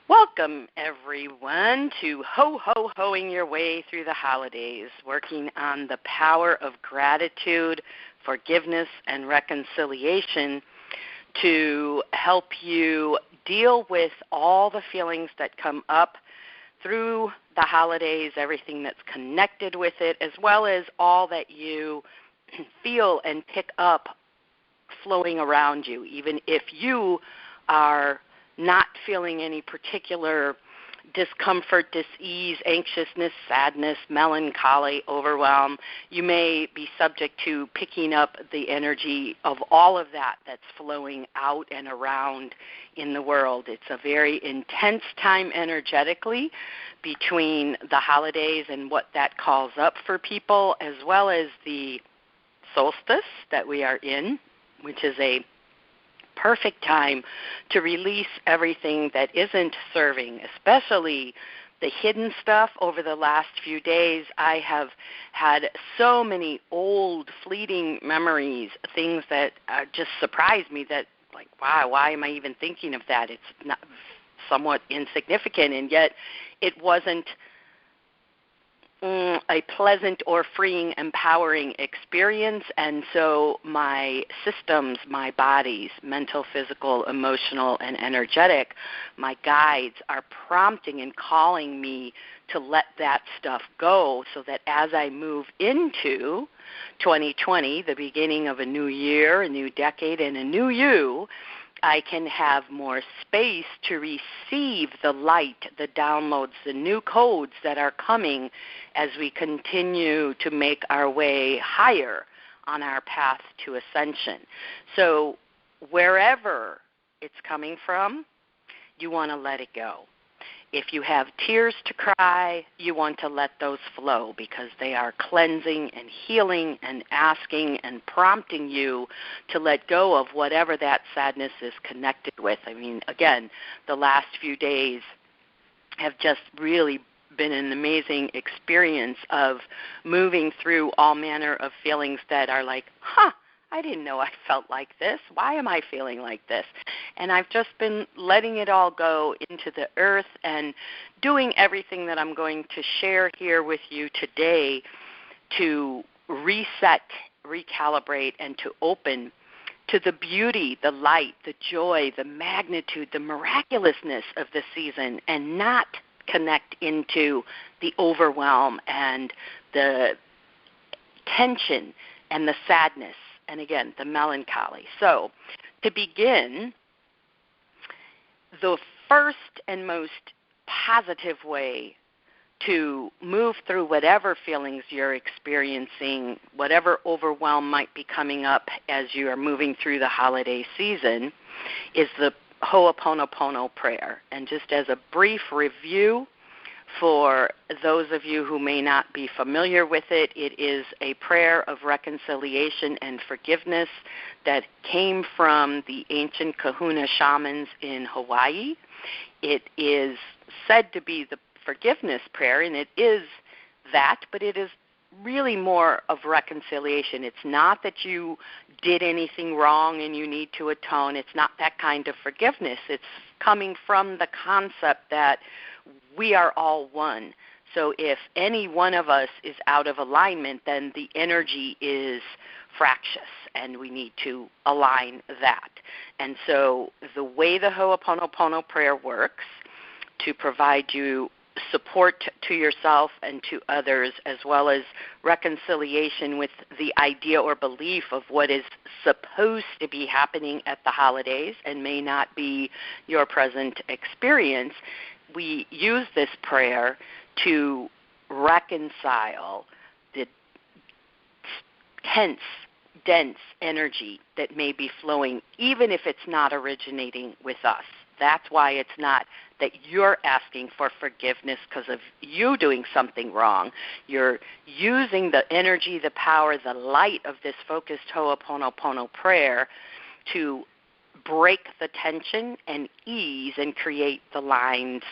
Welcome, everyone, to Ho-Ho-Hoing Your Way Through the Holidays, working on the power of gratitude, forgiveness, and reconciliation to help you deal with all the feelings that come up through the holidays, everything that's connected with it, as well as all that you feel and pick up flowing around you, even if you are not feeling any particular discomfort, dis-ease, anxiousness, sadness, melancholy, overwhelm. You may be subject to picking up the energy of all of that that's flowing out and around in the world. It's a very intense time energetically between the holidays and what that calls up for people, as well as the solstice that we are in, which is a perfect time to release everything that isn't serving, especially the hidden stuff. Over the last few days, I have had so many old, fleeting memories, things that just surprised me that, like, wow, why am I even thinking of that? It's not somewhat insignificant, and yet it wasn't a pleasant or freeing, empowering experience, and so my systems, my bodies, mental, physical, emotional, and energetic, my guides are prompting and calling me to let that stuff go so that as I move into 2020, the beginning of a new year, a new decade, and a new you, I can have more space to receive the light, the downloads, the new codes that are coming as we continue to make our way higher on our path to ascension. So wherever it's coming from, you want to let it go. If you have tears to cry, you want to let those flow because they are cleansing and healing and asking and prompting you to let go of whatever that sadness is connected with. I mean, again, the last few days have just really been an amazing experience of moving through all manner of feelings that are like, I didn't know I felt like this. Why am I feeling like this? And I've just been letting it all go into the earth and doing everything that I'm going to share here with you today to reset, recalibrate, and to open to the beauty, the light, the joy, the magnitude, the miraculousness of the season, and not connect into the overwhelm and the tension and the sadness. And again, the melancholy. So to begin, the first and most positive way to move through whatever feelings you're experiencing, whatever overwhelm might be coming up as you are moving through the holiday season, is the Ho'oponopono prayer. And just as a brief review, for those of you who may not be familiar with it, it is a prayer of reconciliation and forgiveness that came from the ancient kahuna shamans in Hawaii. It is said to be the forgiveness prayer, and it is that, but it is really more of reconciliation. It's not that you did anything wrong and you need to atone. It's not that kind of forgiveness. It's coming from the concept that we are all one. So if any one of us is out of alignment, then the energy is fractious, and we need to align that. And so the way the Ho'oponopono prayer works to provide you support to yourself and to others, as well as reconciliation with the idea or belief of what is supposed to be happening at the holidays and may not be your present experience, we use this prayer to reconcile the tense, dense energy that may be flowing, even if it's not originating with us. That's why it's not that you're asking for forgiveness because of you doing something wrong. You're using the energy, the power, the light of this focused Ho'oponopono prayer to break the tension and ease and create the lines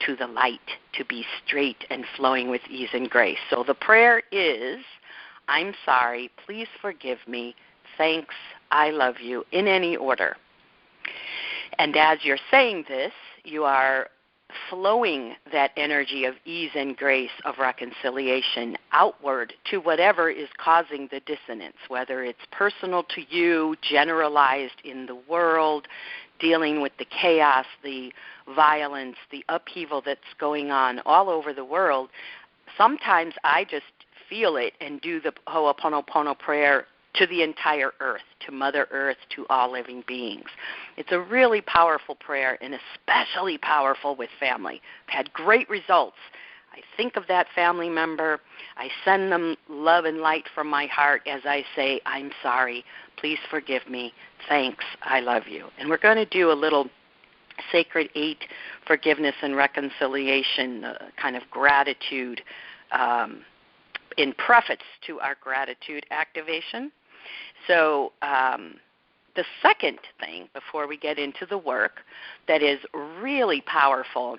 to the light to be straight and flowing with ease and grace. So the prayer is, I'm sorry, please forgive me, thanks, I love you, in any order. And as you're saying this, you are flowing that energy of ease and grace of reconciliation outward to whatever is causing the dissonance, whether it's personal to you, generalized in the world, dealing with the chaos, the violence, the upheaval that's going on all over the world. Sometimes I just feel it and do the Ho'oponopono prayer to the entire earth, to Mother Earth, to all living beings. It's a really powerful prayer, and especially powerful with family. I've had great results. I think of that family member. I send them love and light from my heart as I say, I'm sorry. Please forgive me. Thanks. I love you. And we're going to do a little Sacred 8 forgiveness and reconciliation kind of gratitude in preface to our gratitude activation. So the second thing, before we get into the work, that is really powerful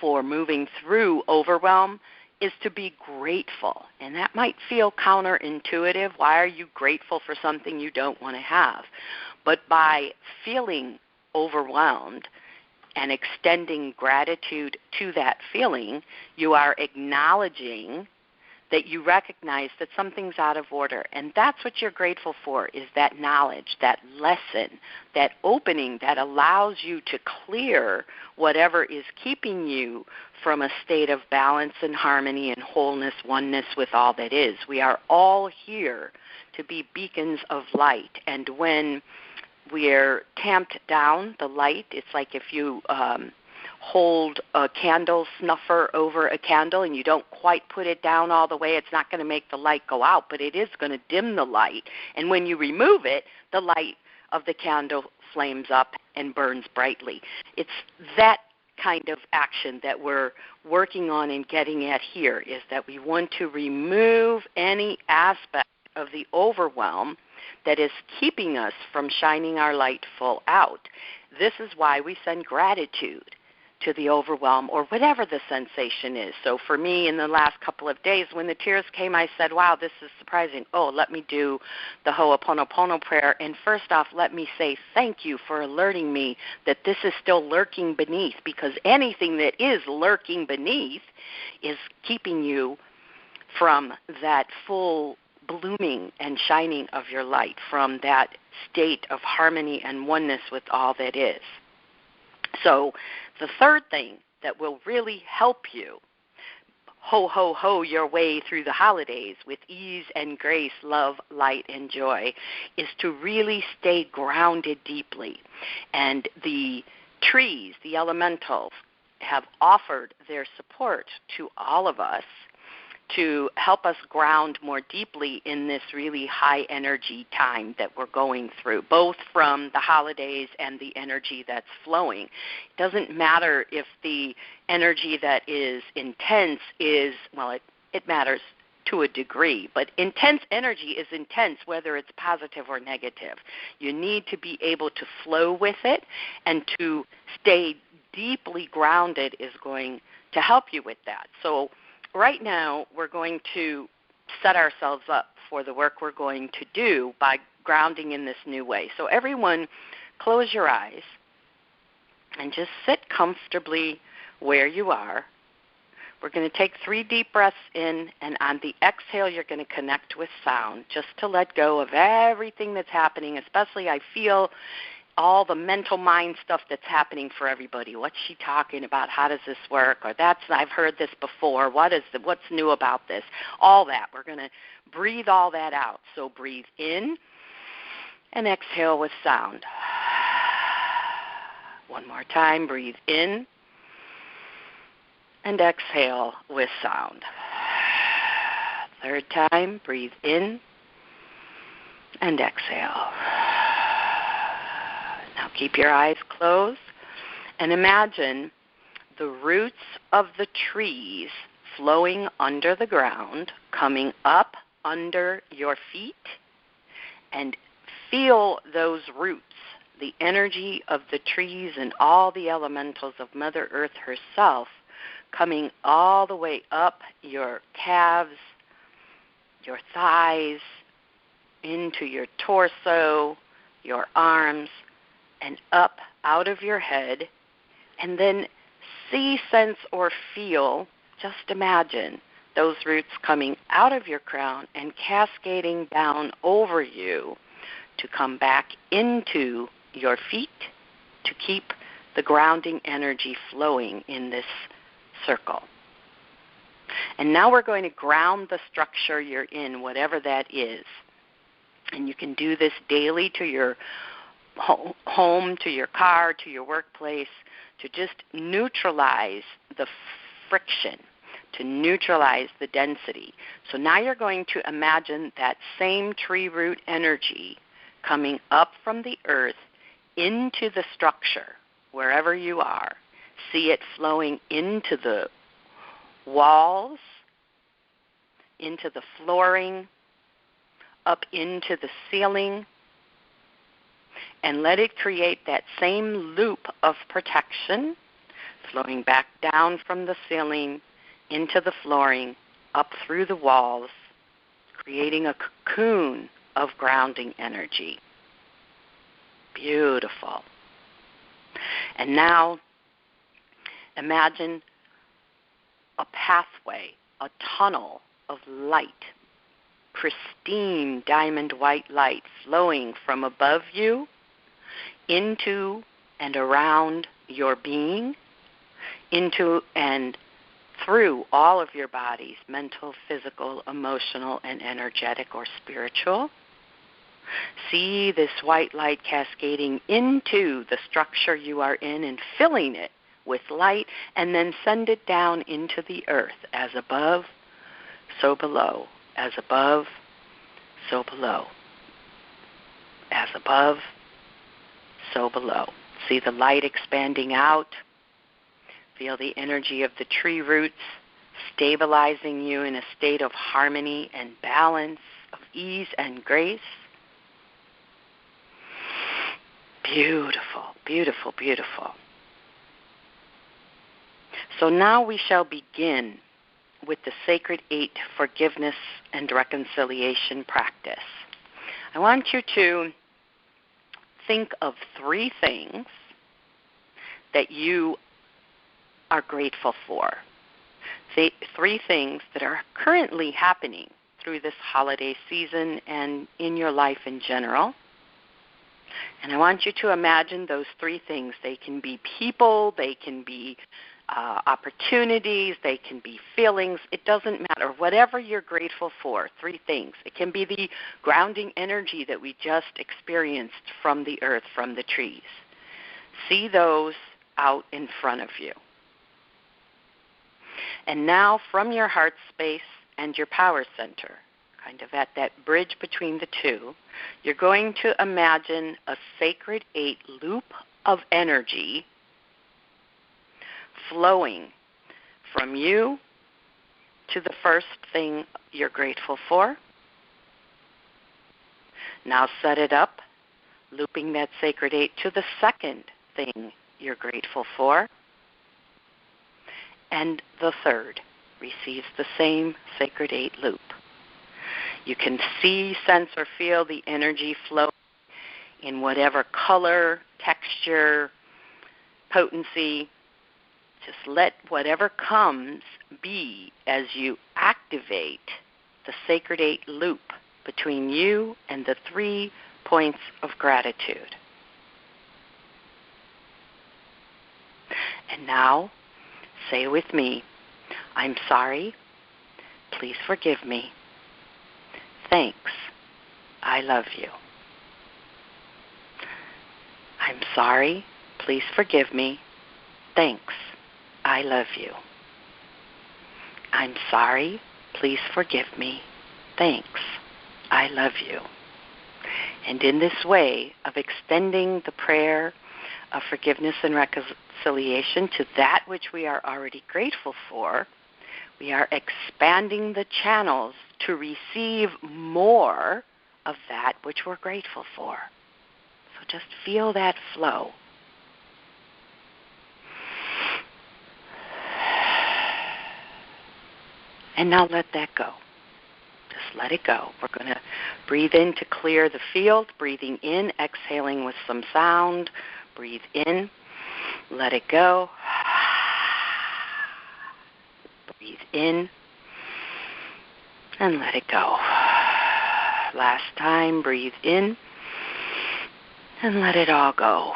for moving through overwhelm is to be grateful. And that might feel counterintuitive. Why are you grateful for something you don't want to have? But by feeling overwhelmed and extending gratitude to that feeling, you are acknowledging that you recognize that something's out of order. And that's what you're grateful for, is that knowledge, that lesson, that opening that allows you to clear whatever is keeping you from a state of balance and harmony and wholeness, oneness with all that is. We are all here to be beacons of light. And when we're tamped down, the light, it's like if you hold a candle snuffer over a candle and you don't quite put it down all the way, it's not going to make the light go out, but it is going to dim the light. And when you remove it, the light of the candle flames up and burns brightly. It's that kind of action that we're working on and getting at here, is that we want to remove any aspect of the overwhelm that is keeping us from shining our light full out. This is why we send gratitude to the overwhelm or whatever the sensation is. So for me, in the last couple of days, when the tears came, I said, wow, this is surprising. Oh, let me do the Ho'oponopono prayer. And first off, let me say thank you for alerting me that this is still lurking beneath, because anything that is lurking beneath is keeping you from that full blooming and shining of your light, from that state of harmony and oneness with all that is. So the third thing that will really help you ho your way through the holidays with ease and grace, love, light, and joy is to really stay grounded deeply. And the trees, the elementals, have offered their support to all of us to help us ground more deeply in this really high energy time that we're going through, both from the holidays and the energy that's flowing. It doesn't matter if the energy that is intense is, well, it matters to a degree, but intense energy is intense whether it's positive or negative. You need to be able to flow with it, and to stay deeply grounded is going to help you with that. So right now, we're going to set ourselves up for the work we're going to do by grounding in this new way. So everyone, close your eyes and just sit comfortably where you are. We're going to take 3 deep breaths in, and on the exhale, you're going to connect with sound, just to let go of everything that's happening, especially I feel all the mental mind stuff that's happening for everybody. What's she talking about? How does this work? Or I've heard this before. What's new about this? All that. We're going to breathe all that out. So breathe in and exhale with sound. One more time. Breathe in and exhale with sound. Third time. Breathe in and exhale. Now keep your eyes closed and imagine the roots of the trees flowing under the ground, coming up under your feet, and feel those roots, the energy of the trees and all the elementals of Mother Earth herself, coming all the way up your calves, your thighs, into your torso, your arms, and up out of your head, and then see, sense, or feel, just imagine those roots coming out of your crown and cascading down over you to come back into your feet to keep the grounding energy flowing in this circle. And now we're going to ground the structure you're in, whatever that is. And you can do this daily to your home, to your car, to your workplace, to just neutralize the friction, to neutralize the density. So now you're going to imagine that same tree root energy coming up from the earth into the structure, wherever you are. See it flowing into the walls, into the flooring, up into the ceiling, and let it create that same loop of protection, flowing back down from the ceiling into the flooring, up through the walls, creating a cocoon of grounding energy. Beautiful. And now imagine a pathway, a tunnel of light, pristine diamond white light flowing from above you into and around your being, into and through all of your bodies, mental, physical, emotional, and energetic or spiritual. See this white light cascading into the structure you are in and filling it with light, and then send it down into the earth, as above, so below, as above, so below, as above, so below. See the light expanding out. Feel the energy of the tree roots stabilizing you in a state of harmony and balance, of ease and grace. Beautiful, beautiful, beautiful. So now we shall begin with the Sacred 8 forgiveness and reconciliation practice. I want you to think of 3 things that you are grateful for. 3 things that are currently happening through this holiday season and in your life in general. And I want you to imagine those 3 things. They can be people, they can be opportunities, they can be feelings. It doesn't matter. Whatever you're grateful for, 3 things. It can be the grounding energy that we just experienced from the earth, from the trees. See those out in front of you. And now from your heart space and your power center, kind of at that bridge between the two, you're going to imagine a Sacred 8 loop of energy flowing from you to the first thing you're grateful for. Now set it up, looping that Sacred 8 to the second thing you're grateful for. And the third receives the same Sacred 8 loop. You can see, sense, or feel the energy flow in whatever color, texture, potency. Just let whatever comes be as you activate the Sacred 8 loop between you and the 3 points of gratitude. And now, say with me, I'm sorry, please forgive me, thanks, I love you. I'm sorry, please forgive me, thanks, I love you. I'm sorry, please forgive me, thanks, I love you. And in this way of extending the prayer of forgiveness and reconciliation to that which we are already grateful for, we are expanding the channels to receive more of that which we're grateful for. So just feel that flow. And now let that go. Just let it go. We're going to breathe in to clear the field, breathing in, exhaling with some sound. Breathe in, let it go. in and let it go. Last time, breathe in and let it all go.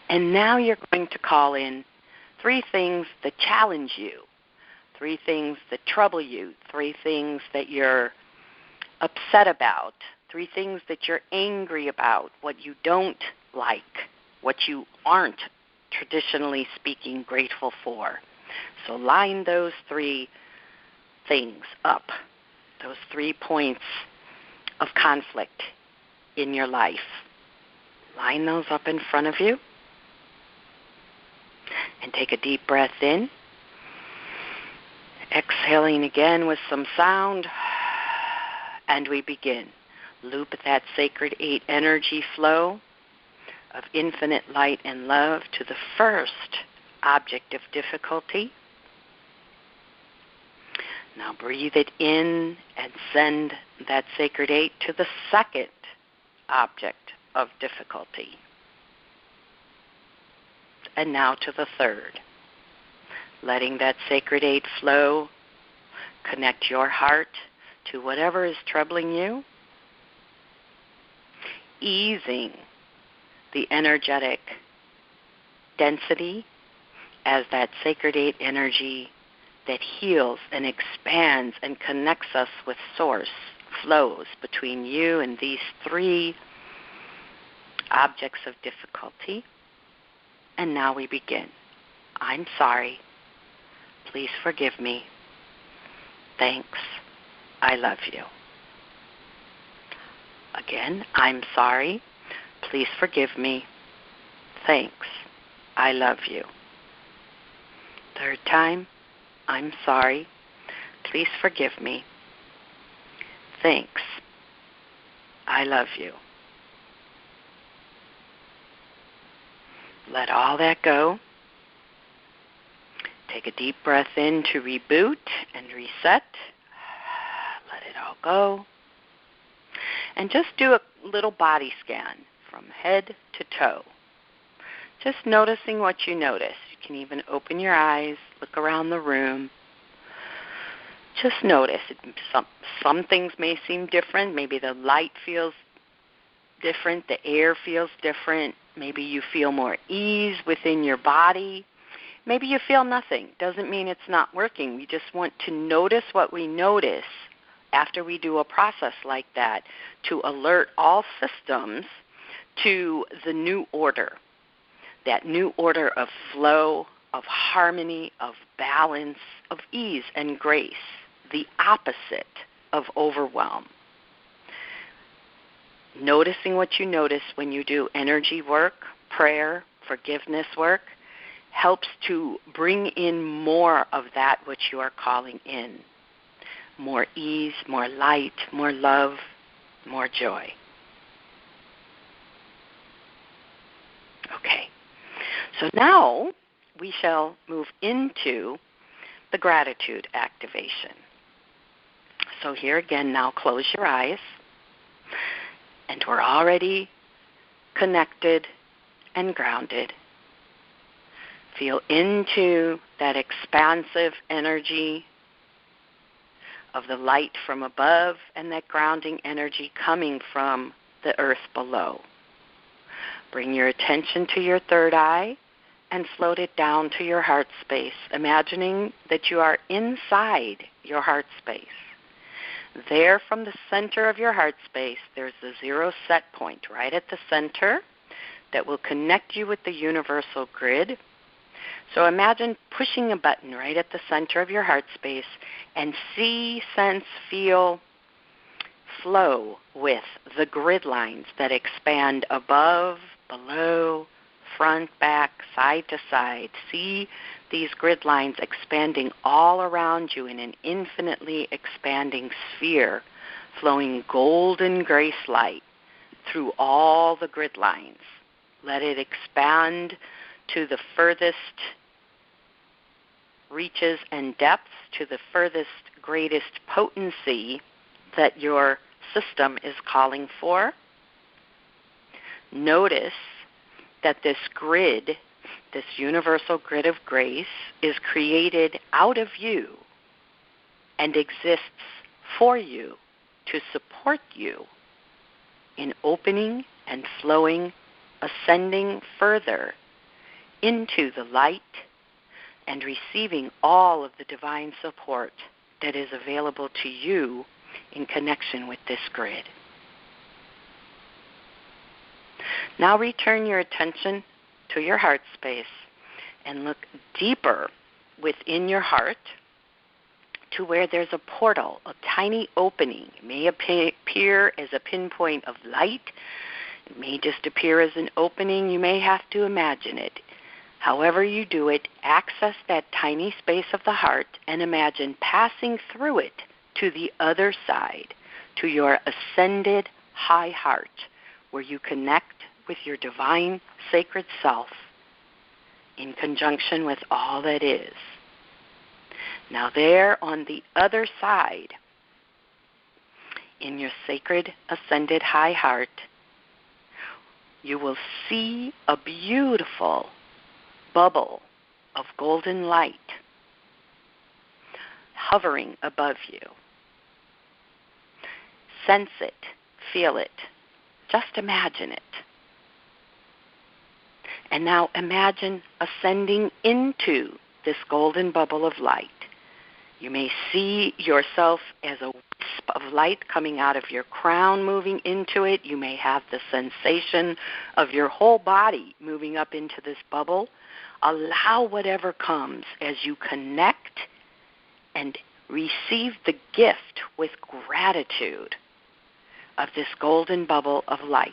And now you're going to call in 3 things that challenge you, 3 things that trouble you, 3 things that you're upset about, 3 things that you're angry about, what you don't like, what you aren't, traditionally speaking, grateful for. So line those 3 things up, those 3 points of conflict in your life. Line those up in front of you. And take a deep breath in. Exhaling again with some sound. And we begin. Loop that sacred 8 energy flow of infinite light and love to the first object of difficulty. Now breathe it in and send that sacred 8 to the second object of difficulty. And now to the third. Letting that sacred 8 flow, connect your heart to whatever is troubling you, easing the energetic density as that sacred 8 energy that heals and expands and connects us with Source flows between you and these 3 objects of difficulty. And now we begin. I'm sorry. Please forgive me. Thanks. I love you. Again, I'm sorry. Please forgive me. Thanks. I love you. Third time, I'm sorry. Please forgive me. Thanks. I love you. Let all that go. Take a deep breath in to reboot and reset. Let it all go. And just do a little body scan from head to toe. Just noticing what you notice. You can even open your eyes, look around the room. Just notice. Some things may seem different. Maybe the light feels different. The air feels different. Maybe you feel more ease within your body. Maybe you feel nothing. Doesn't mean it's not working. We just want to notice what we notice after we do a process like that to alert all systems to the new order, that new order of flow, of harmony, of balance, of ease and grace, the opposite of overwhelm. Noticing what you notice when you do energy work, prayer, forgiveness work, helps to bring in more of that which you are calling in. More ease, more light, more love, more joy. Okay. So now we shall move into the gratitude activation. So here again, now close your eyes. And we're already connected and grounded. Feel into that expansive energy of the light from above and that grounding energy coming from the earth below. Bring your attention to your third eye and float it down to your heart space, imagining that you are inside your heart space. There from the center of your heart space, there's a 0 set point right at the center that will connect you with the universal grid. So imagine pushing a button right at the center of your heart space and see, sense, feel, flow with the grid lines that expand above, below, front, back, side to side. See these grid lines expanding all around you in an infinitely expanding sphere, flowing golden grace light through all the grid lines. Let it expand to the furthest reaches and depths, to the furthest, greatest potency that your system is calling for. Notice that this grid this universal grid of grace is created out of you and exists for you to support you in opening and flowing, ascending further into the light and receiving all of the divine support that is available to you in connection with this grid. Now return your attention to your heart space and look deeper within your heart to where there's a portal, a tiny opening. It may appear as a pinpoint of light. It may just appear as an opening. You may have to imagine it. However you do it, access that tiny space of the heart and imagine passing through it to the other side, to your ascended high heart, where you connect with your divine sacred self in conjunction with all that is. Now there on the other side, in your sacred ascended high heart, you will see a beautiful bubble of golden light hovering above you. Sense it, feel it, just imagine it. And now imagine ascending into this golden bubble of light. You may see yourself as a wisp of light coming out of your crown, moving into it. You may have the sensation of your whole body moving up into this bubble. Allow whatever comes as you connect and receive the gift with gratitude of this golden bubble of light.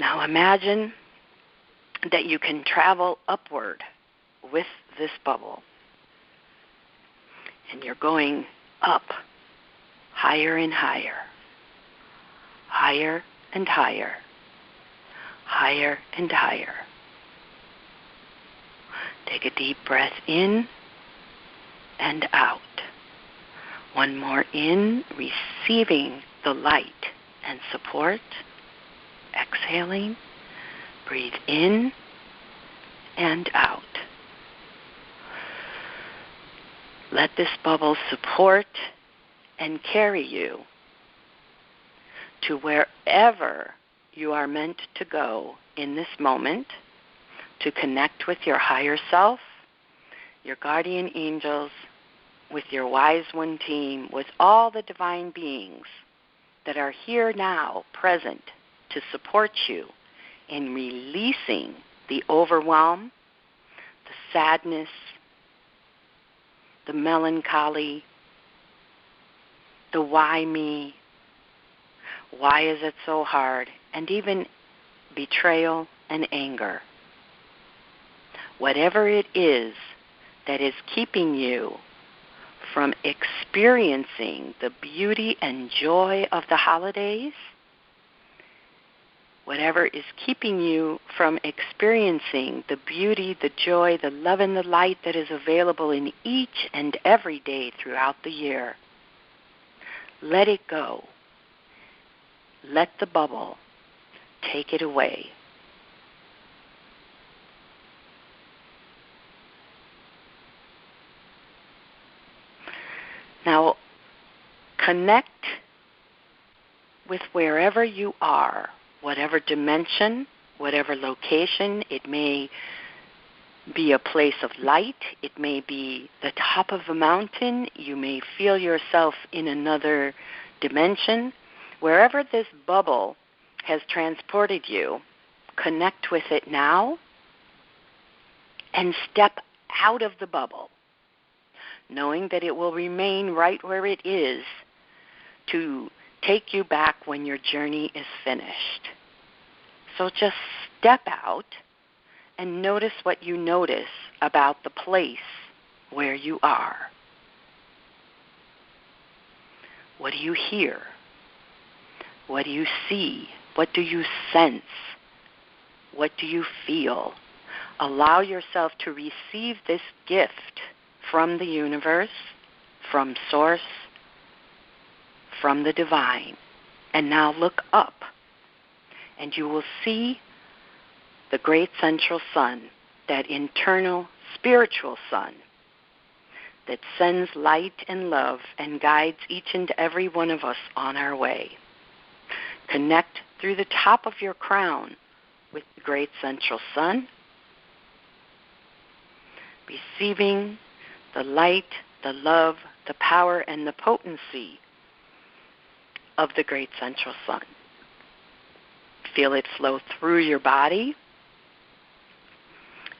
Now imagine that you can travel upward with this bubble. And you're going up, higher and higher, higher and higher, higher and higher. Take a deep breath in and out. One more in, receiving the light and support. Exhaling, breathe in and out. Let this bubble support and carry you to wherever you are meant to go in this moment, to connect with your higher self, your guardian angels, with your Wise One team, with all the divine beings that are here now present to support you in releasing the overwhelm, the sadness, the melancholy, the why me, why is it so hard, and even betrayal and anger. Whatever it is that is keeping you from experiencing the beauty and joy of the holidays, whatever is keeping you from experiencing the beauty, the joy, the love, and the light that is available in each and every day throughout the year, let it go. Let the bubble take it away. Now, connect with wherever you are, whatever dimension, whatever location. It may be a place of light. It may be the top of a mountain. You may feel yourself in another dimension. Wherever this bubble has transported you, connect with it now and step out of the bubble, knowing that it will remain right where it is to take you back when your journey is finished. So just step out and notice what you notice about the place where you are. What do you hear? What do you see? What do you sense? What do you feel? Allow yourself to receive this gift from the universe, from Source, from the divine. And now look up, and you will see the great central sun, that internal spiritual sun that sends light and love and guides each and every one of us on our way. Connect through the top of your crown with the great central sun, receiving the light, the love, the power, and the potency of the great central sun. Feel it flow through your body.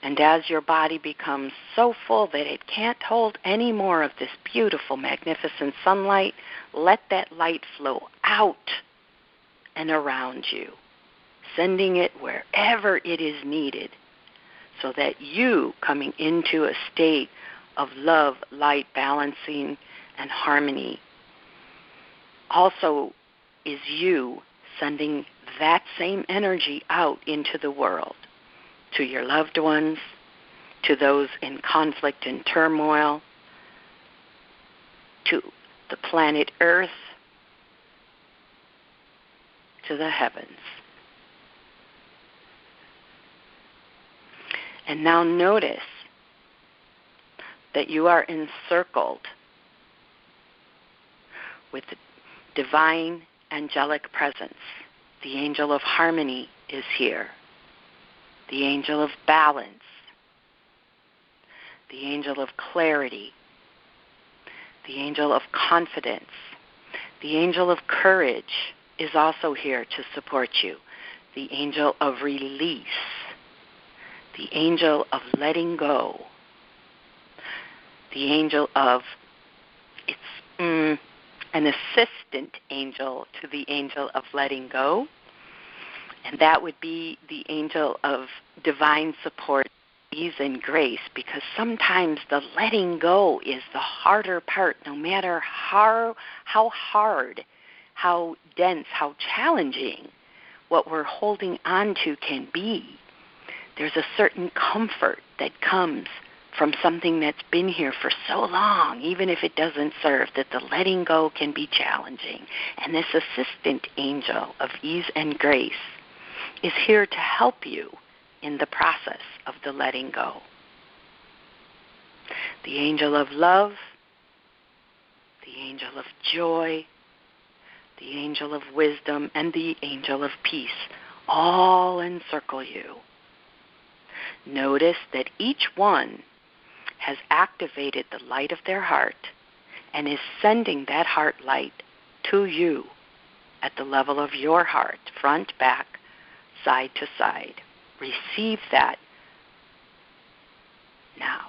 And as your body becomes so full that it can't hold any more of this beautiful, magnificent sunlight, let that light flow out and around you, sending it wherever it is needed, so that you, coming into a state of love, light, balancing, and harmony, also is you sending that same energy out into the world, to your loved ones, to those in conflict and turmoil, to the planet Earth, to the heavens. And now notice that you are encircled with the divine angelic presence. The angel of harmony is here. The angel of balance, the angel of clarity, the angel of confidence, the angel of courage is also here to support you. The angel of release, the angel of letting go, the angel of, it's an assistant angel to the angel of letting go. And that would be the angel of divine support, ease, and grace, because sometimes the letting go is the harder part, no matter how hard, how dense, how challenging what we're holding on to can be. There's a certain comfort that comes from something that's been here for so long, even if it doesn't serve, that the letting go can be challenging. And this assistant angel of ease and grace is here to help you in the process of the letting go. The angel of love, the angel of joy, the angel of wisdom, and the angel of peace all encircle you. Notice that each one has activated the light of their heart and is sending that heart light to you at the level of your heart, front, back, side to side. Receive that now.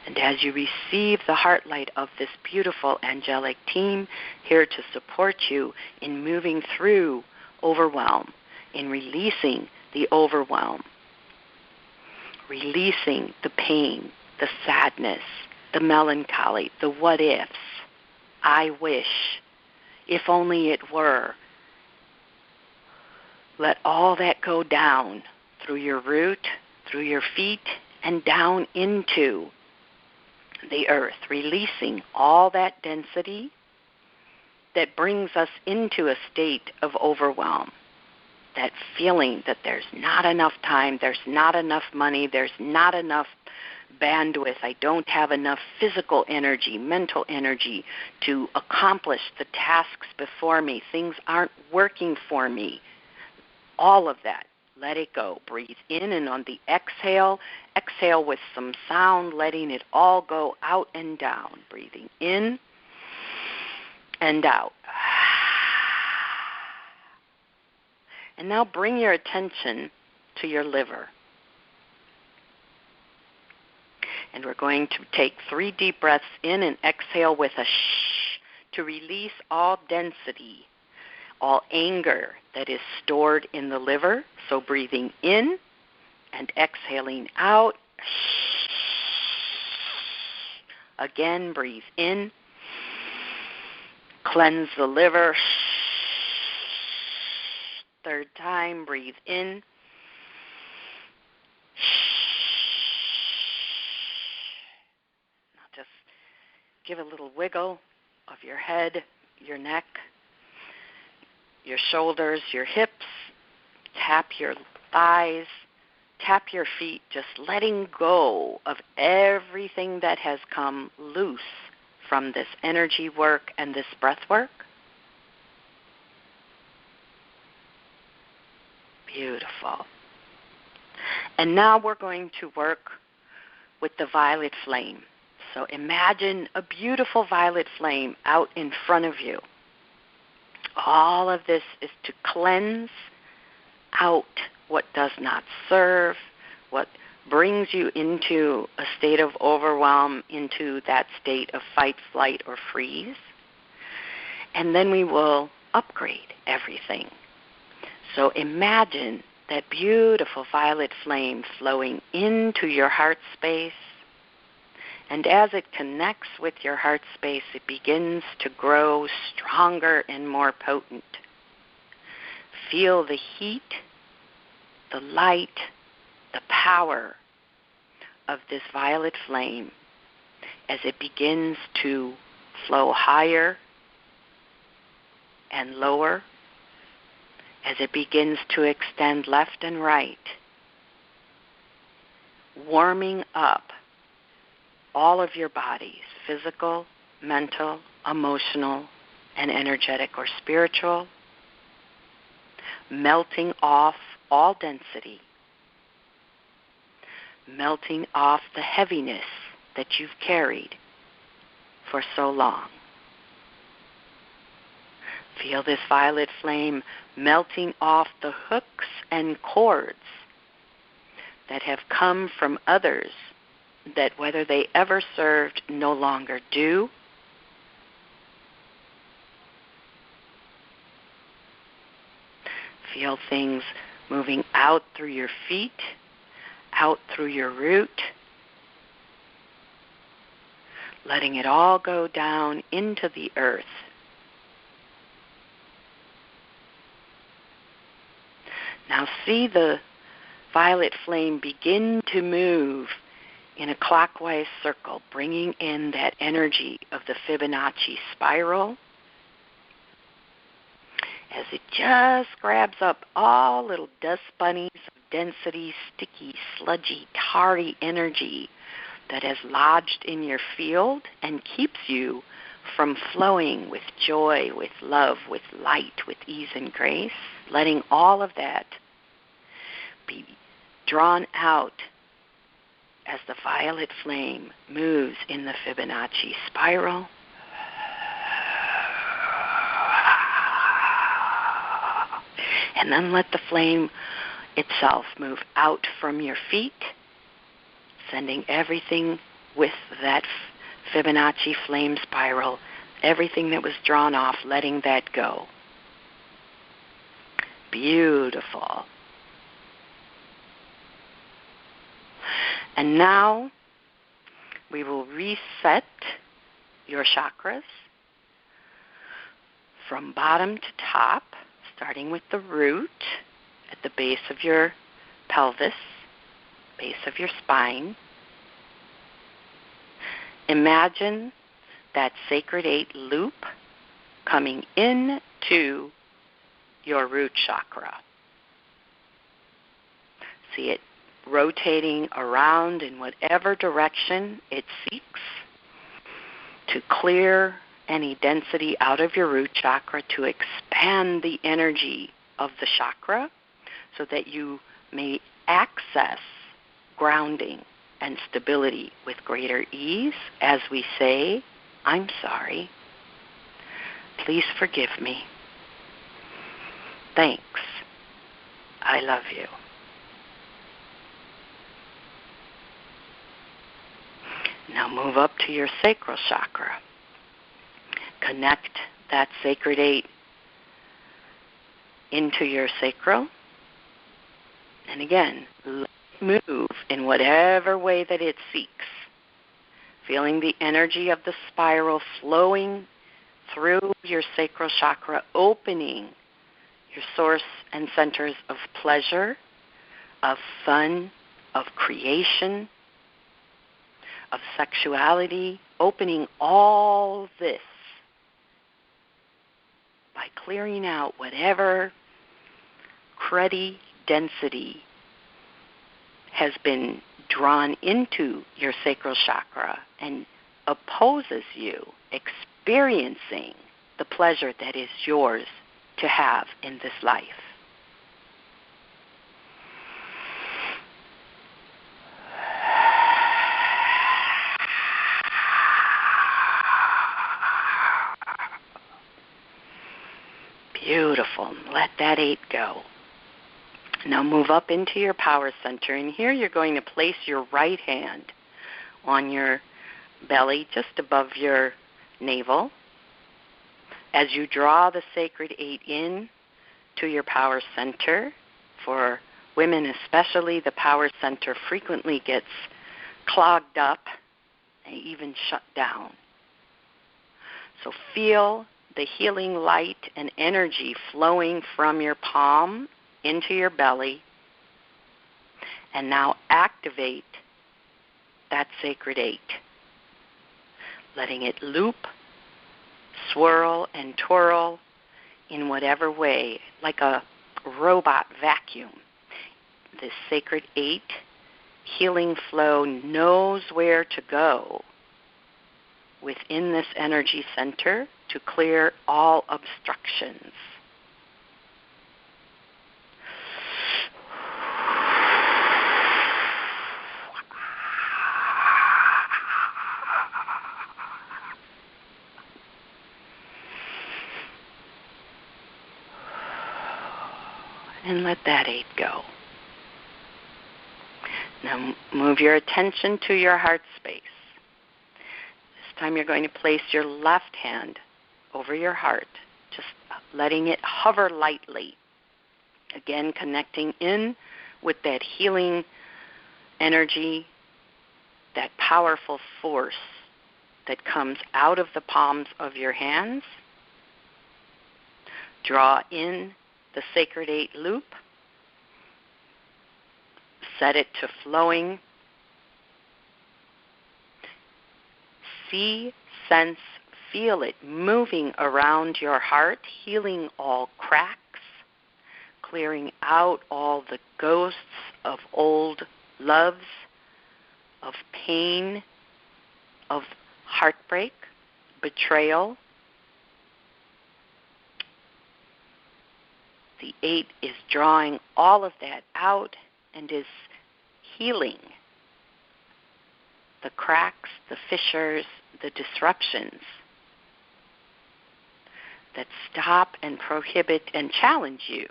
And as you receive the heart light of this beautiful angelic team here to support you in moving through overwhelm, in releasing the overwhelm, releasing the pain, the sadness, the melancholy, the what ifs, I wish, if only it were. Let all that go down through your root, through your feet, and down into the earth, releasing all that density that brings us into a state of overwhelm. That feeling that there's not enough time, there's not enough money, there's not enough bandwidth, I don't have enough physical energy, mental energy to accomplish the tasks before me. Things aren't working for me. All of that, let it go. Breathe in, and on the exhale, exhale with some sound, letting it all go out and down. Breathing in and out. And now bring your attention to your liver. And we're going to take 3 deep breaths in and exhale with a shh to release all density, all anger that is stored in the liver. So breathing in and exhaling out. Again, breathe in. Cleanse the liver. 3rd time, breathe in. Now just give a little wiggle of your head, your neck, your shoulders, your hips. Tap your thighs, tap your feet, just letting go of everything that has come loose from this energy work and this breath work. Beautiful. And now we're going to work with the violet flame. So imagine a beautiful violet flame out in front of you. All of this is to cleanse out what does not serve, what brings you into a state of overwhelm, into that state of fight, flight, or freeze. And then we will upgrade everything. So imagine that beautiful violet flame flowing into your heart space. And as it connects with your heart space, it begins to grow stronger and more potent. Feel the heat, the light, the power of this violet flame as it begins to flow higher and lower, as it begins to extend left and right, warming up all of your bodies, physical, mental, emotional, and energetic or spiritual, melting off all density, melting off the heaviness that you've carried for so long. Feel this violet flame melting off the hooks and cords that have come from others that whether they ever served no longer do. Feel things moving out through your feet, out through your root, letting it all go down into the earth. Now see the violet flame begin to move in a clockwise circle, bringing in that energy of the Fibonacci spiral as it just grabs up all little dust bunnies of density, sticky, sludgy, tarry energy that has lodged in your field and keeps you from flowing with joy, with love, with light, with ease and grace, letting all of that be drawn out as the violet flame moves in the Fibonacci spiral. And then let the flame itself move out from your feet, sending everything with that Fibonacci flame spiral, everything that was drawn off, letting that go. Beautiful. And now we will reset your chakras from bottom to top, starting with the root at the base of your pelvis, base of your spine. Imagine that sacred 8 loop coming into your root chakra. See it rotating around in whatever direction it seeks to clear any density out of your root chakra, to expand the energy of the chakra so that you may access grounding and stability with greater ease as we say, I'm sorry, please forgive me, thanks, I love you. Now move up to your sacral chakra. Connect that sacred 8 into your sacral. And again, let it move in whatever way that it seeks. Feeling the energy of the spiral flowing through your sacral chakra, opening your source and centers of pleasure, of fun, of creation, of sexuality, opening all this by clearing out whatever cruddy density has been drawn into your sacral chakra and opposes you experiencing the pleasure that is yours to have in this life. Beautiful. Let that 8 go. Now move up into your power center, and here you're going to place your right hand on your belly, just above your navel. As you draw the sacred 8 in to your power center, for women especially, the power center frequently gets clogged up and even shut down. So feel the healing light and energy flowing from your palm into your belly, and now activate that sacred 8, letting it loop, swirl, and twirl in whatever way, like a robot vacuum. This sacred 8 healing flow knows where to go within this energy center to clear all obstructions. And let that 8 go. Now move your attention to your heart space. This time you're going to place your left hand over your heart, just letting it hover lightly. Again, connecting in with that healing energy, that powerful force that comes out of the palms of your hands. Draw in the sacred 8 loop. Set it to flowing. See, sense, feel it moving around your heart, healing all cracks, clearing out all the ghosts of old loves, of pain, of heartbreak, betrayal. The 8 is drawing all of that out and is healing the cracks, the fissures, the disruptions that stop and prohibit and challenge you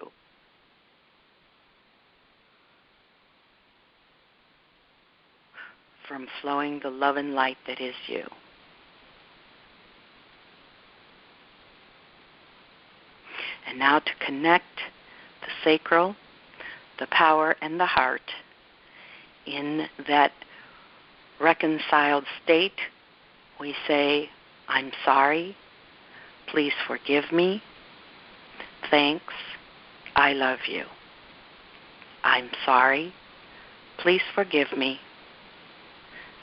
from flowing the love and light that is you. And now to connect the sacral, the power, and the heart in that reconciled state, we say, I'm sorry, please forgive me, thanks, I love you. I'm sorry, please forgive me,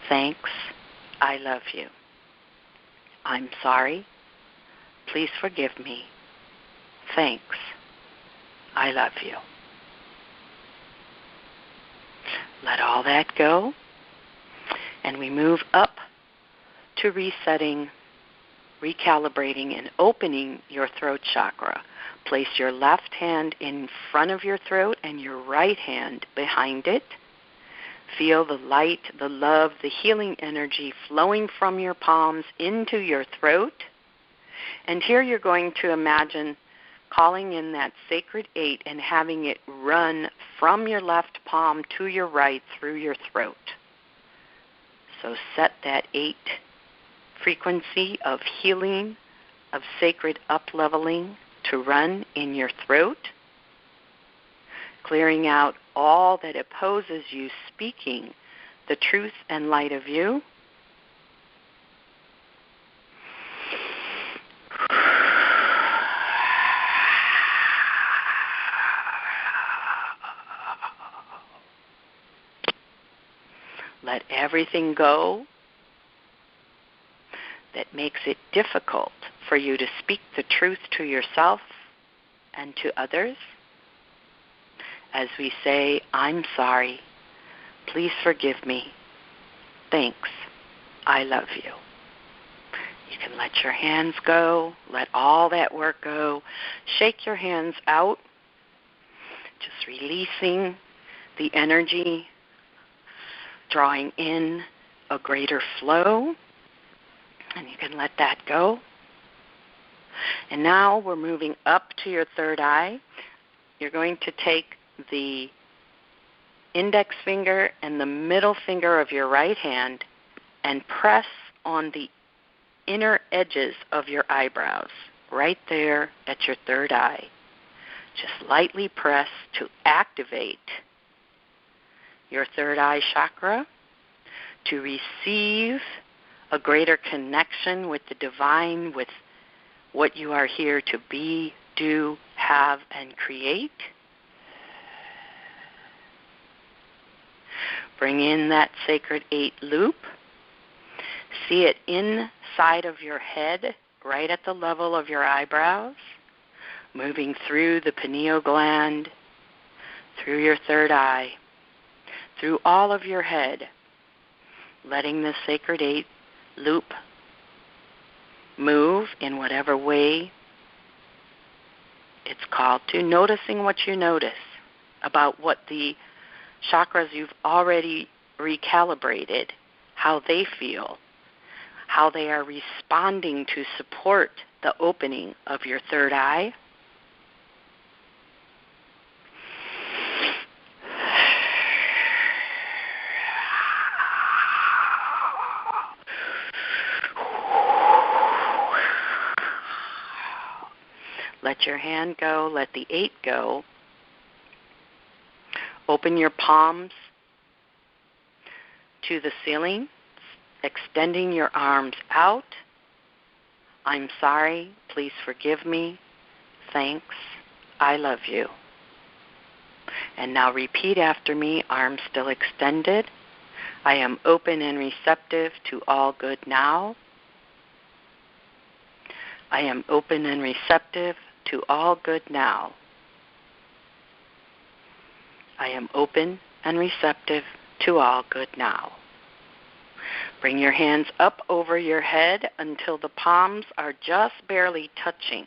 thanks, I love you. I'm sorry, please forgive me, thanks, I love you. Let all that go, and we move up to resetting, recalibrating, and opening your throat chakra. Place your left hand in front of your throat and your right hand behind it. Feel the light, the love, the healing energy flowing from your palms into your throat. And here you're going to imagine calling in that sacred 8 and having it run from your left palm to your right through your throat. So set that 8 frequency of healing, of sacred up-leveling to run in your throat, clearing out all that opposes you speaking the truth and light of you. Let everything go that makes it difficult for you to speak the truth to yourself and to others? As we say, I'm sorry, please forgive me, thanks, I love you. You can let your hands go, let all that work go. Shake your hands out, just releasing the energy, drawing in a greater flow, and you can let that go. And now we're moving up to your third eye. You're going to take the index finger and the middle finger of your right hand and press on the inner edges of your eyebrows, right there at your third eye. Just lightly press to activate your third eye chakra, to receive a greater connection with the divine, with what you are here to be, do, have, and create. Bring in that sacred 8 loop. See it inside of your head, right at the level of your eyebrows, moving through the pineal gland, through your third eye, through all of your head, letting the sacred 8 loop move in whatever way it's called to, noticing what you notice about what the chakras you've already recalibrated, how they feel, how they are responding to support the opening of your third eye. Let your hand go, let the 8 go. Open your palms to the ceiling, extending your arms out. I'm sorry, please forgive me, thanks, I love you. And now repeat after me, arms still extended. I am open and receptive to all good now. I am open and receptive to all good now. I am open and receptive to all good now. Bring your hands up over your head until the palms are just barely touching.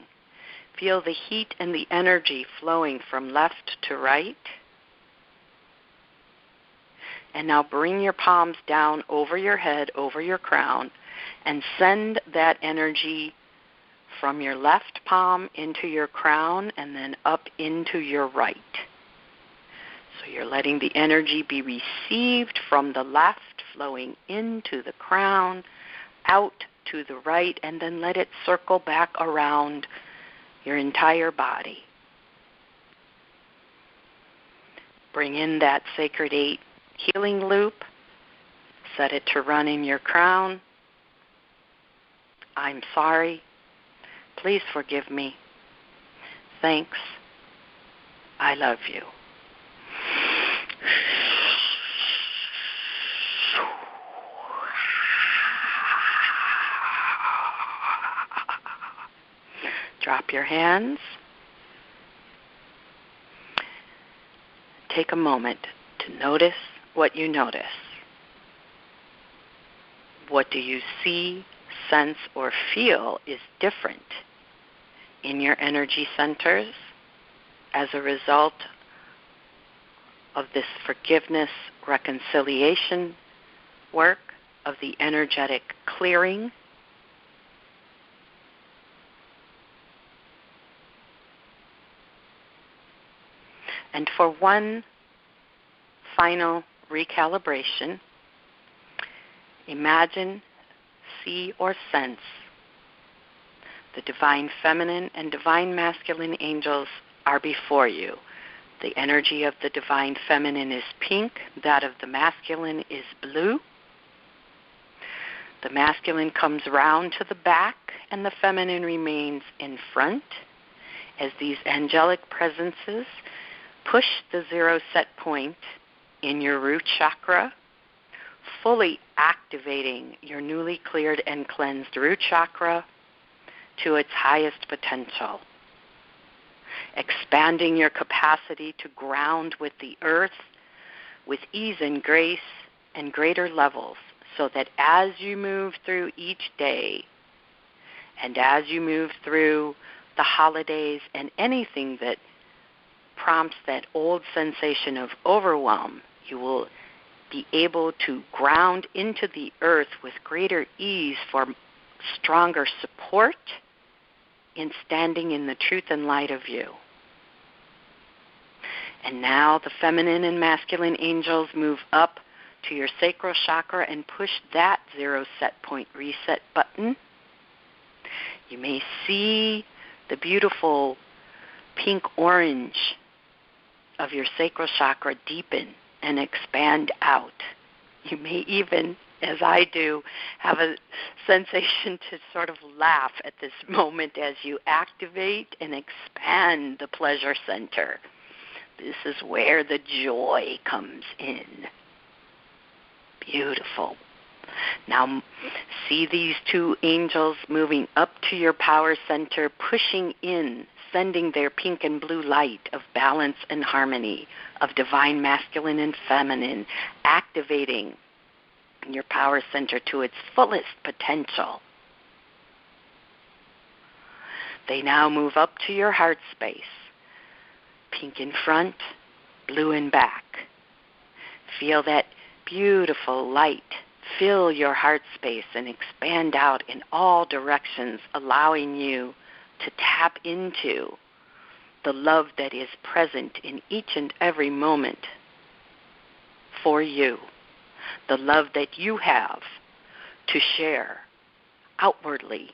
Feel the heat and the energy flowing from left to right. And now bring your palms down over your head, over your crown, and send that energy from your left palm into your crown and then up into your right. So you're letting the energy be received from the left, flowing into the crown, out to the right, and then let it circle back around your entire body. Bring in that sacred 8 healing loop. Set it to run in your crown. I'm sorry. Please forgive me. Thanks. I love you. Drop your hands. Take a moment to notice what you notice. What do you see, sense, or feel is different in your energy centers as a result of this forgiveness, reconciliation work, of the energetic clearing? And for one final recalibration, imagine, see, or sense the divine feminine and divine masculine angels are before you. The energy of the divine feminine is pink, that of the masculine is blue. The masculine comes round to the back and the feminine remains in front as these angelic presences push the 0 set point in your root chakra fully activating your newly cleared and cleansed root chakra to its highest potential, expanding your capacity to ground with the earth with ease and grace and greater levels, so that as you move through each day and as you move through the holidays and anything that prompts that old sensation of overwhelm, you will be able to ground into the earth with greater ease for stronger support in standing in the truth and light of you. And now the feminine and masculine angels move up to your sacral chakra and push that zero set point reset button. You may see the beautiful pink-orange of your sacral chakra deepen and expand out. You may even, as I do, have a sensation to sort of laugh at this moment as you activate and expand the pleasure center. This is where the joy comes in. Beautiful. Now, see these two angels moving up to your power center, pushing in, sending their pink and blue light of balance and harmony, of divine masculine and feminine, activating your power center to its fullest potential. They now move up to your heart space, pink in front, blue in back. Feel that beautiful light fill your heart space and expand out in all directions, allowing you to tap into the love that is present in each and every moment for you, the love that you have to share outwardly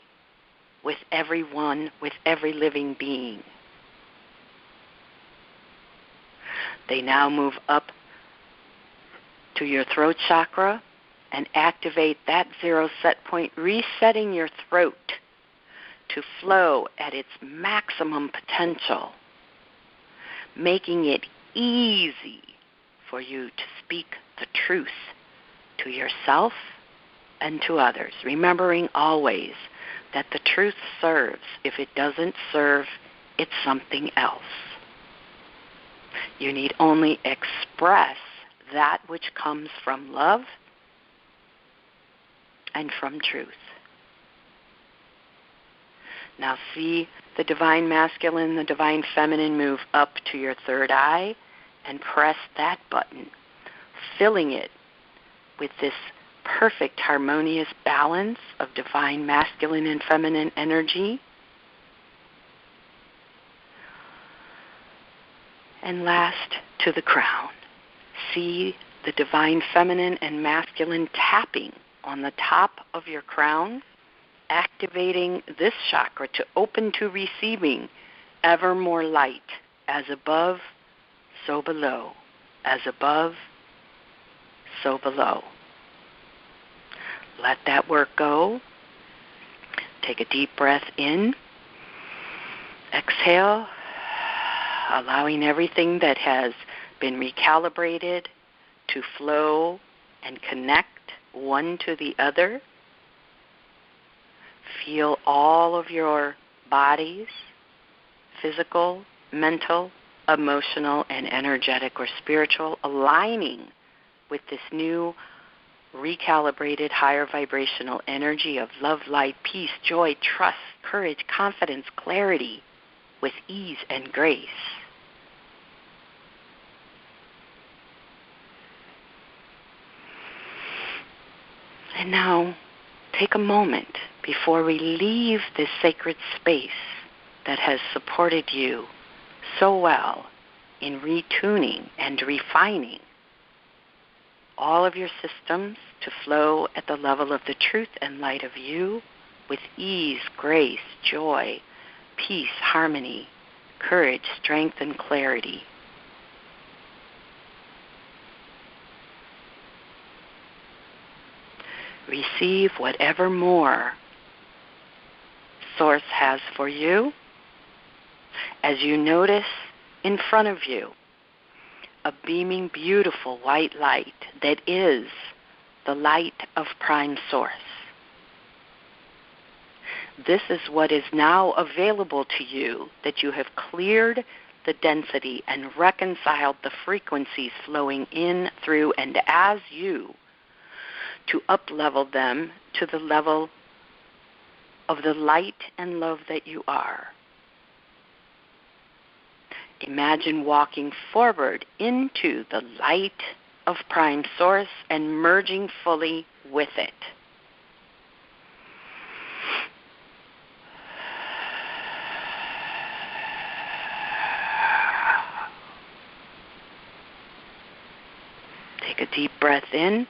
with everyone, with every living being. They now move up to your throat chakra and activate that zero set point, resetting your throat to flow at its maximum potential, making it easy for you to speak the truth to yourself and to others, remembering always that the truth serves. If it doesn't serve, it's something else. You need only express that which comes from love and from truth. Now see the divine masculine, the divine feminine move up to your third eye and press that button, filling it with this perfect harmonious balance of divine masculine and feminine energy. And last, to the crown. See the divine feminine and masculine tapping on the top of your crown, activating this chakra to open to receiving ever more light, as above, so below, as above, so below. Let that work go. Take a deep breath in. Exhale, allowing everything that has been recalibrated to flow and connect one to the other. Feel all of your bodies, physical, mental, emotional, and energetic or spiritual, aligning with this new recalibrated higher vibrational energy of love, light, peace, joy, trust, courage, confidence, clarity, with ease and grace. And now, take a moment before we leave this sacred space that has supported you so well in retuning and refining all of your systems to flow at the level of the truth and light of you with ease, grace, joy, peace, harmony, courage, strength, and clarity. Receive whatever more Source has for you as you notice in front of you a beaming, beautiful white light that is the light of Prime Source. This is what is now available to you, that you have cleared the density and reconciled the frequencies flowing in, through, and as you, to up-level them to the level of the light and love that you are. Imagine walking forward into the light of Prime Source and merging fully with it. Take a deep breath in,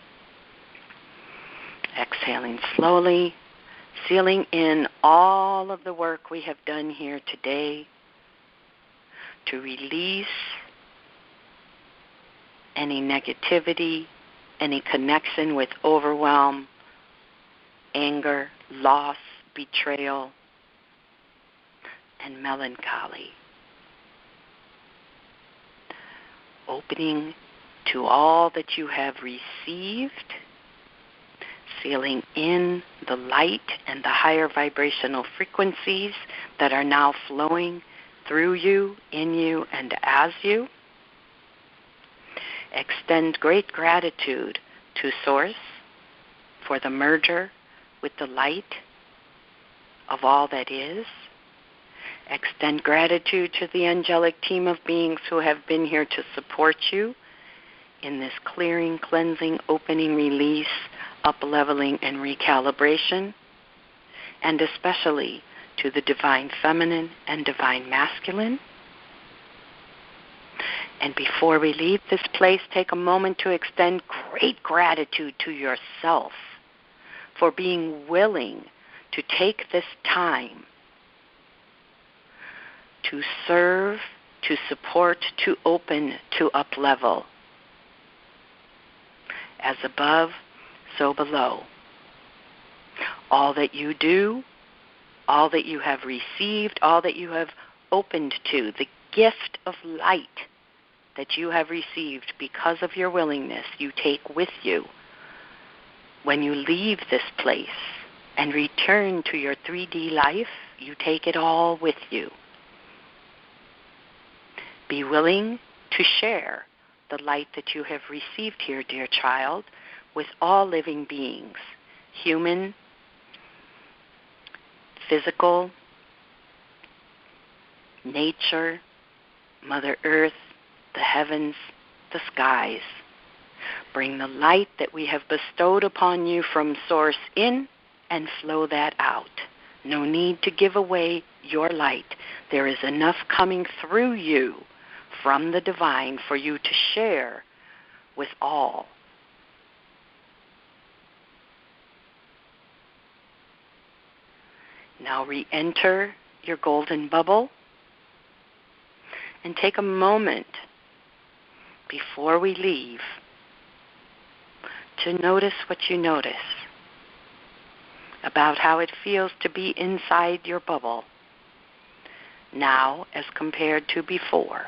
exhaling slowly, sealing in all of the work we have done here today to release any negativity, any connection with overwhelm, anger, loss, betrayal, and melancholy. Opening to all that you have received, sealing in the light and the higher vibrational frequencies that are now flowing through you, in you, and as you. Extend great gratitude to Source for the merger with the light of all that is. Extend gratitude to the angelic team of beings who have been here to support you in this clearing, cleansing, opening, release, up-leveling, and recalibration, and especially to the Divine Feminine and Divine Masculine. And before we leave this place, take a moment to extend great gratitude to yourself for being willing to take this time to serve, to support, to open, to up-level. As above, so below. All that you do, all that you have received, all that you have opened to, the gift of light that you have received because of your willingness, you take with you. When you leave this place and return to your 3D life, you take it all with you. Be willing to share the light that you have received here, dear child, with all living beings, human, physical, nature, Mother Earth, the heavens, the skies. Bring the light that we have bestowed upon you from Source in and flow that out. No need to give away your light. There is enough coming through you from the divine for you to share with all. Now re-enter your golden bubble and take a moment before we leave to notice what you notice about how it feels to be inside your bubble now as compared to before.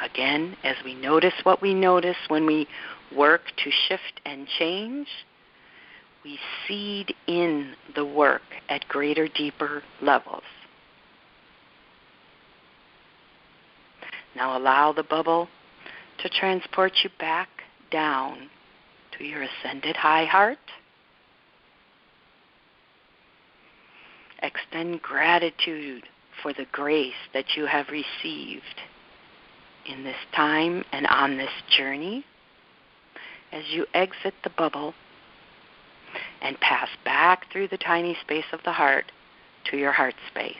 Again, as we notice what we notice when we work to shift and change, we seed in the work at greater, deeper levels. Now allow the bubble to transport you back down to your ascended high heart. Extend gratitude for the grace that you have received in this time and on this journey as you exit the bubble and pass back through the tiny space of the heart to your heart space.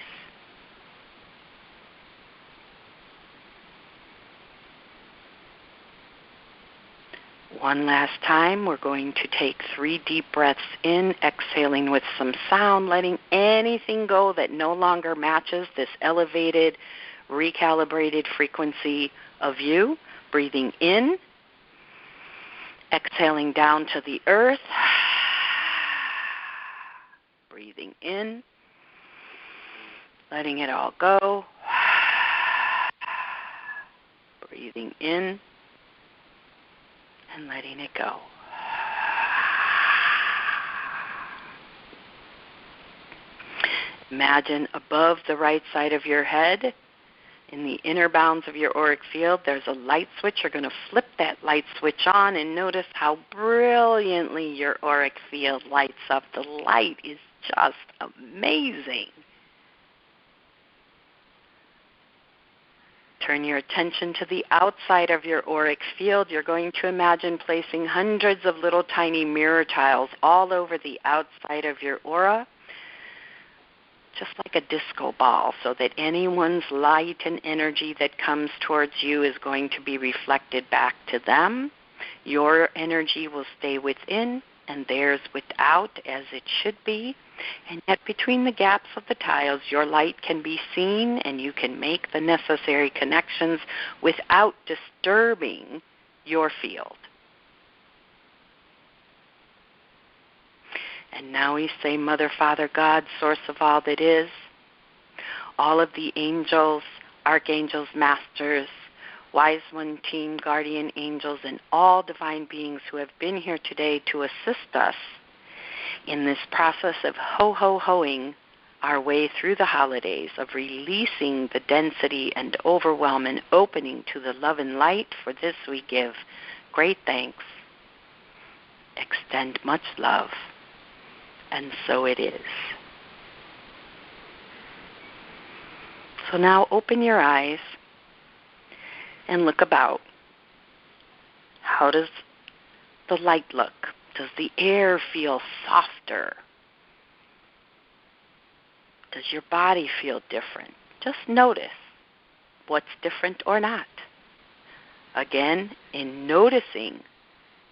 One last time, we're going to take 3 deep breaths in, exhaling with some sound, letting anything go that no longer matches this elevated, recalibrated frequency of you. Breathing in, exhaling down to the earth. Breathing in, letting it all go. Breathing in and letting it go. Imagine above the right side of your head, in the inner bounds of your auric field, there's a light switch. You're going to flip that light switch on and notice how brilliantly your auric field lights up. The light is just amazing. Turn your attention to the outside of your auric field. You're going to imagine placing hundreds of little tiny mirror tiles all over the outside of your aura, just like a disco ball, so that anyone's light and energy that comes towards you is going to be reflected back to them. Your energy will stay within and theirs without, as it should be. And yet between the gaps of the tiles, your light can be seen and you can make the necessary connections without disturbing your field. And now we say, Mother, Father, God, source of all that is, all of the angels, archangels, masters, wise one team, guardian angels, and all divine beings who have been here today to assist us in this process of ho-ho-hoing our way through the holidays, of releasing the density and overwhelm and opening to the love and light. For this we give great thanks, extend much love. And so it is. So now open your eyes and look about. How does the light look? Does the air feel softer? Does your body feel different? Just notice what's different or not. Again, in noticing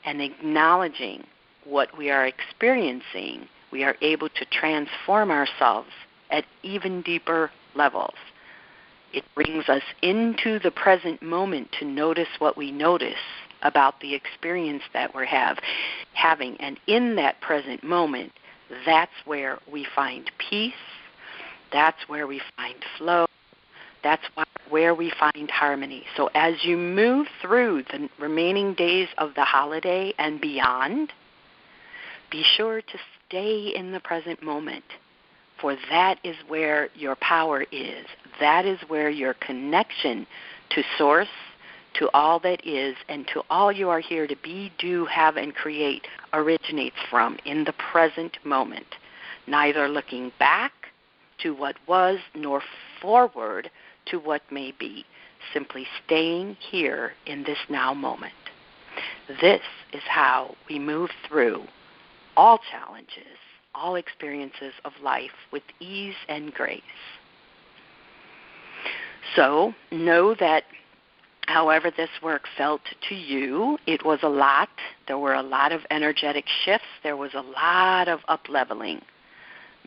and acknowledging what we are experiencing, we are able to transform ourselves at even deeper levels. It brings us into the present moment to notice what we notice about the experience that we're having. And in that present moment, that's where we find peace, that's where we find flow, that's where we find harmony. So as you move through the remaining days of the holiday and beyond, be sure to stay in the present moment, for that is where your power is. That is where your connection to Source, to all that is, and to all you are here to be, do, have, and create originates from, in the present moment. Neither looking back to what was, nor forward to what may be. Simply staying here in this now moment. This is how we move through all challenges, all experiences of life with ease and grace. So know that however this work felt to you, it was a lot. There were a lot of energetic shifts. There was a lot of up-leveling,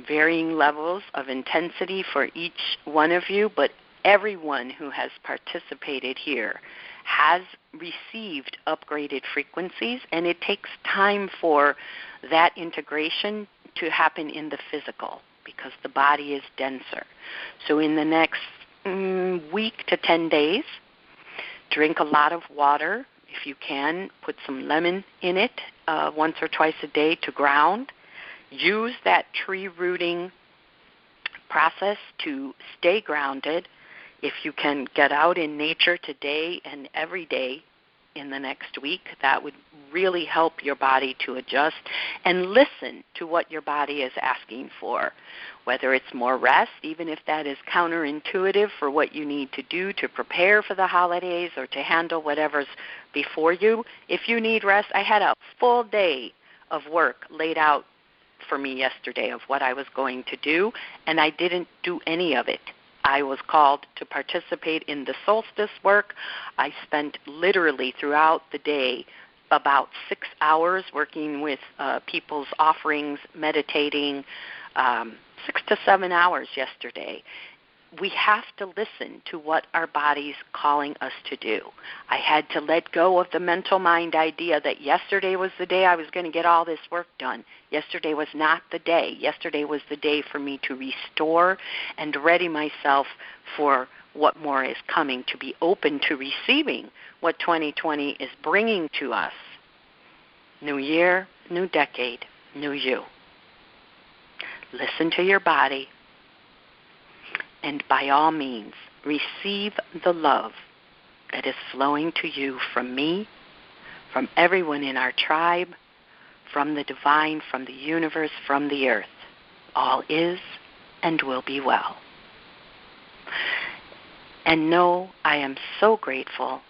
varying levels of intensity for each one of you, but everyone who has participated here has received upgraded frequencies, and it takes time for that integration to happen in the physical because the body is denser. So in the next week to 10 days, drink a lot of water. If you can, put some lemon in it once or twice a day to ground. Use that tree rooting process to stay grounded. If you can get out in nature today and every day in the next week, that would really help your body to adjust, and listen to what your body is asking for, whether it's more rest, even if that is counterintuitive for what you need to do to prepare for the holidays or to handle whatever's before you. If you need rest, I had a full day of work laid out for me yesterday of what I was going to do, and I didn't do any of it. I was called to participate in the solstice work. I spent literally throughout the day about 6 hours working with people's offerings, meditating, 6 to 7 hours yesterday. We have to listen to what our body's calling us to do. I had to let go of the mental mind idea that yesterday was the day I was going to get all this work done. Yesterday was not the day. Yesterday was the day for me to restore and ready myself for what more is coming, to be open to receiving what 2020 is bringing to us. New year, new decade, new you. Listen to your body. And by all means, receive the love that is flowing to you from me, from everyone in our tribe, from the divine, from the universe, from the earth. All is and will be well. And know I am so grateful,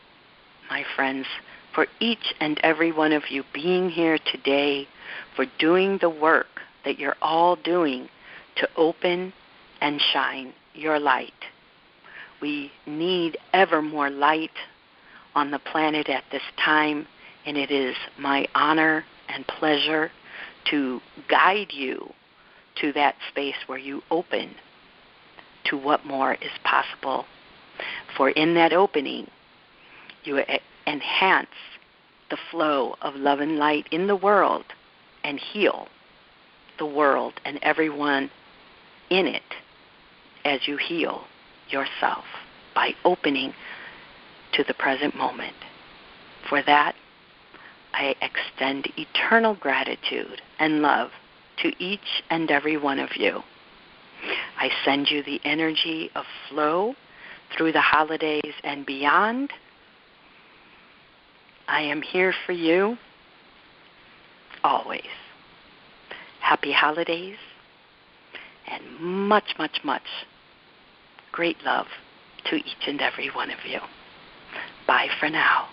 my friends, for each and every one of you being here today, for doing the work that you're all doing to open and shine your light. We need ever more light on the planet at this time, and it is my honor and pleasure to guide you to that space where you open to what more is possible. For in that opening, you enhance the flow of love and light in the world and heal the world and everyone in it as you heal yourself by opening to the present moment. For that, I extend eternal gratitude and love to each and every one of you. I send you the energy of flow through the holidays and beyond. I am here for you always. Happy holidays and much, much, much great love to each and every one of you. Bye for now.